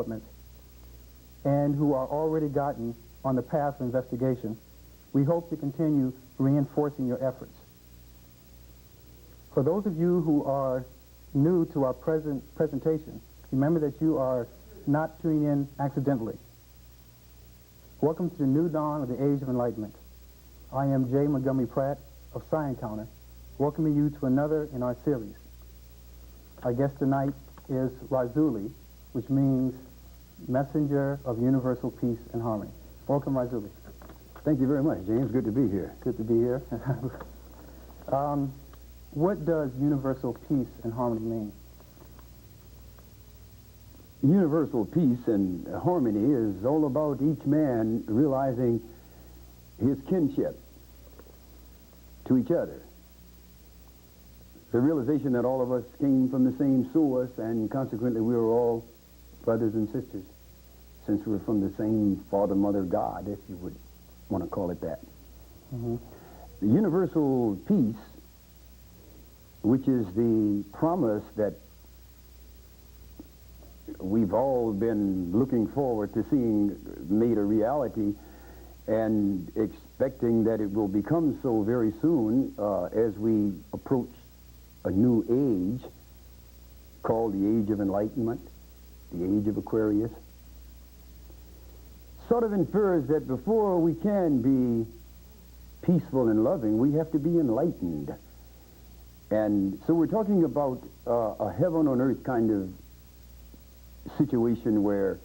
development and who are already gotten on the path of investigation, we hope to continue reinforcing your efforts. For those of you who are new to our presentation, remember that you are not tuning in accidentally. Welcome to the new dawn of the Age of Enlightenment. I am J. Montgomery Pratt of PSI-Encounter, welcoming you to another in our series. Our guest tonight is Razuli, which means Messenger of Universal Peace and Harmony. Welcome, Razuli. Thank you very much, James. Good to be here. Good to be here. What does universal peace and harmony mean? Universal peace and harmony is all about each man realizing his kinship to each other. The realization that all of us came from the same source, and consequently we were all brothers and sisters, since we're from the same Father, Mother, God, if you would want to call it that. Mm-hmm. The universal peace, which is the promise that we've all been looking forward to seeing made a reality and expecting that it will become so very soon as we approach a new age called the Age of Enlightenment, the Age of Aquarius, sort of infers that before we can be peaceful and loving, we have to be enlightened. And so we're talking about a heaven on earth kind of situation where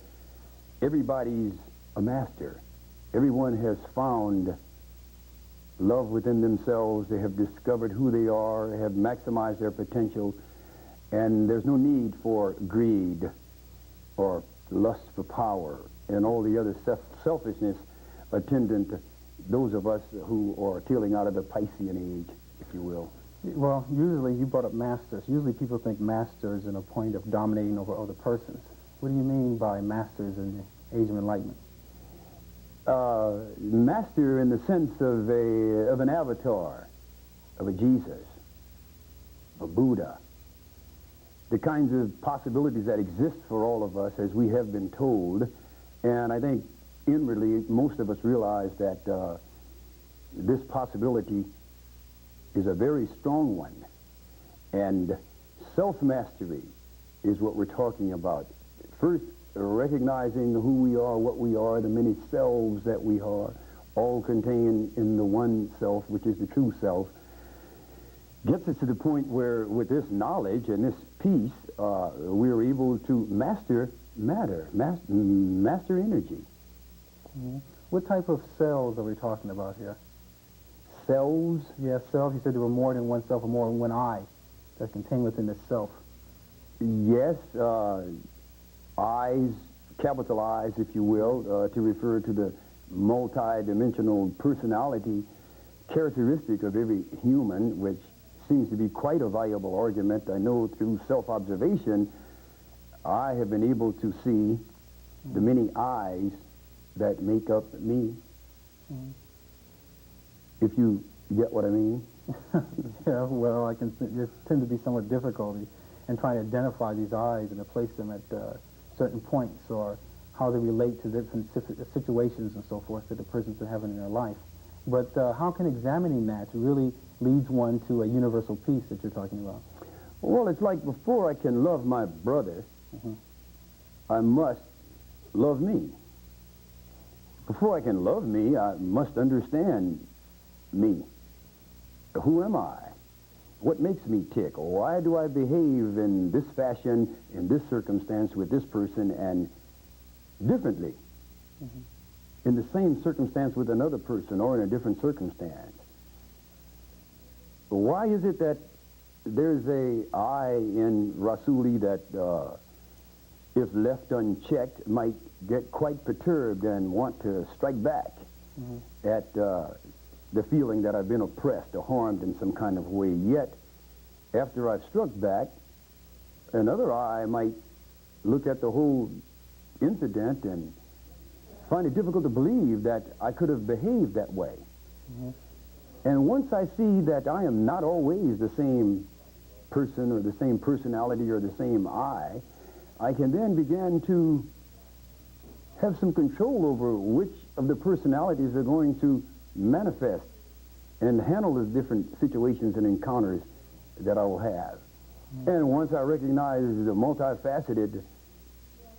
everybody's a master. Everyone has found love within themselves. They have discovered who they are, have maximized their potential, and there's no need for greed or lust for power and all the other selfishness attendant to those of us who are tailing out of the Piscean age, if you will. Well, usually you brought up masters. Usually people think masters in a point of dominating over other persons. What do you mean by masters in the Age of Enlightenment? Master in the sense of an avatar, of a Jesus, a Buddha. The kinds of possibilities that exist for all of us, as we have been told, and I think inwardly most of us realize that this possibility is a very strong one, and self-mastery is what we're talking about. First, recognizing who we are, what we are, the many selves that we are, all contained in the one self, which is the true self, gets us to the point where with this knowledge and this peace, we're able to master matter, master energy. Mm-hmm. What type of cells are we talking about here? Cells? Yeah, self. You said there were more than one self or more than one I that's contained within the self. Yes, eyes, capital I's, if you will, to refer to the multi-dimensional personality characteristic of every human, which seems to be quite a viable argument. I know through self-observation, I have been able to see the many eyes that make up me. Mm-hmm. If you get what I mean. Yeah, well, there tend to be somewhat difficulty in trying to identify these eyes and to place them at certain points, or how they relate to different situations and so forth that the person's been having in their life. But how can examining that really leads one to a universal peace that you're talking about? Well, it's like before I can love my brother, mm-hmm. I must love me. Before I can love me, I must understand me. Who am I? What makes me tick? Why do I behave in this fashion, in this circumstance, with this person, and differently mm-hmm. in the same circumstance with another person or in a different circumstance? Why is it that there's a I in Rasuli that, if left unchecked, might get quite perturbed and want to strike back mm-hmm. at the feeling that I've been oppressed or harmed in some kind of way? Yet, after I've struck back, another I might look at the whole incident and find it difficult to believe that I could have behaved that way. Mm-hmm. And once I see that I am not always the same person or the same personality or the same I can then begin to have some control over which of the personalities are going to manifest and handle the different situations and encounters that I will have. And once I recognize the multifaceted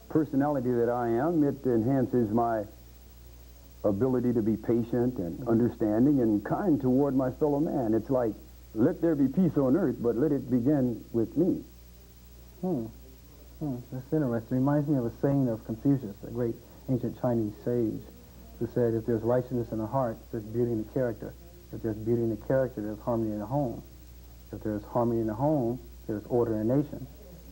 personality that I am, it enhances my ability to be patient and understanding and kind toward my fellow man. It's like, let there be peace on earth, but let it begin with me. That's interesting. Reminds me of a saying of Confucius, a great ancient Chinese sage, who said, if there's righteousness in the heart, there's beauty in the character. If there's beauty in the character, there's harmony in the home. If there's harmony in the home, there's order in a nation.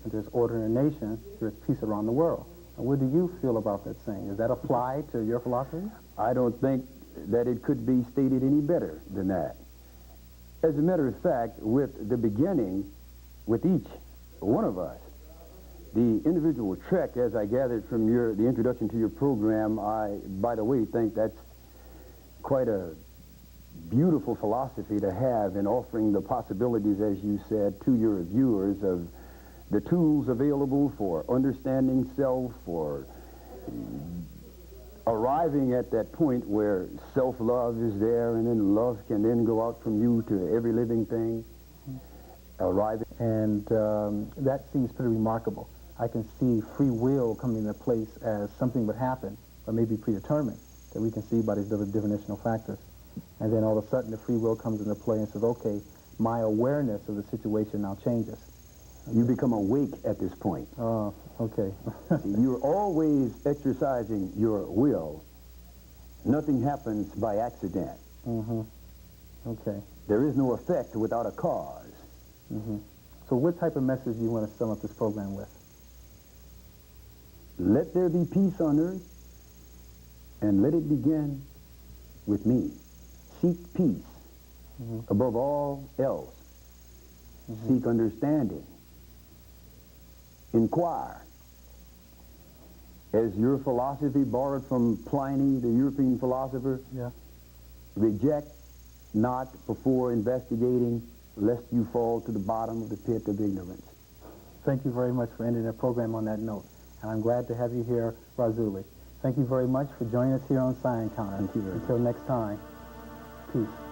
If there's order in a nation, there's peace around the world. And what do you feel about that saying? Does that apply to your philosophy? I don't think that it could be stated any better than that. As a matter of fact, with the beginning, with each one of us, the individual trek, as I gathered from the introduction to your program, I, by the way, think that's quite a beautiful philosophy to have in offering the possibilities, as you said, to your viewers of the tools available for understanding self, for arriving at that point where self-love is there, and then love can then go out from you to every living thing. Arriving. And that seems pretty remarkable. I can see free will coming into place as something would happen, or maybe predetermined, that we can see by these other definitional factors. And then all of a sudden the free will comes into play and says, okay, my awareness of the situation now changes. You become awake at this point. Oh, okay. You're always exercising your will. Nothing happens by accident. Okay. There is no effect without a cause. So what type of message do you want to sum up this program with? Let there be peace on earth, and let it begin with me. Seek peace above all else. Seek understanding. Inquire. As your philosophy borrowed from Pliny, the European philosopher, reject not before investigating, lest you fall to the bottom of the pit of ignorance. Thank you very much for ending the program on that note. And I'm glad to have you here, Razuli. Thank you very much for joining us here on PSI-Encounter. Thank you very much. Until next time, peace.